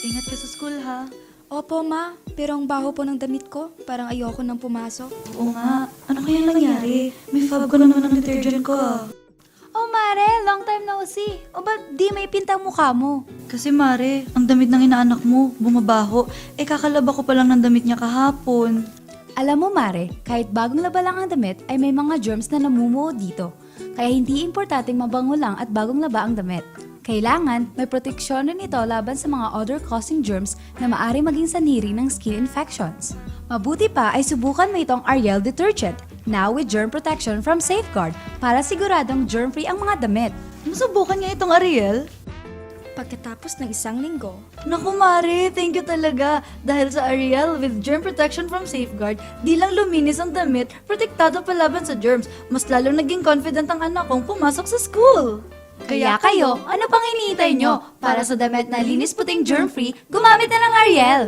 Ingat ka sa school, ha? Opo, ma. Pero ang baho po ng damit ko. Parang ayoko nang pumasok. Oo nga. Ano kaya nangyari? May fab ko naman ng detergent ko, ah. Oh, Mare, long time no see. O ba't di may pintang mukha mo? Kasi Mare, ang damit ng inaanak mo, bumabaho. Kakalaba ko pa lang ng damit niya kahapon. Alam mo, Mare, kahit bagong laba lang ang damit, ay may mga germs na namumuo dito. Kaya hindi importanteng mabango lang at bagong laba ang damit. Kailangan, may proteksyon rin ito laban sa mga odor-causing germs na maaari maging sanhi ng skin infections. Mabuti pa ay subukan mo itong Ariel detergent, now with germ protection from Safeguard, para siguradong germ-free ang mga damit. Masubukan nga itong Ariel? Pagkatapos ng isang linggo, Naku Mare, thank you talaga. Dahil sa Ariel with germ protection from Safeguard, di lang luminis ang damit, protektado pa laban sa germs. Mas lalong naging confident ang anak kong pumasok sa school. Kaya kayo, ano pang hinihintay nyo? Para sa damit na linis puting germ-free, gumamit na ng Ariel!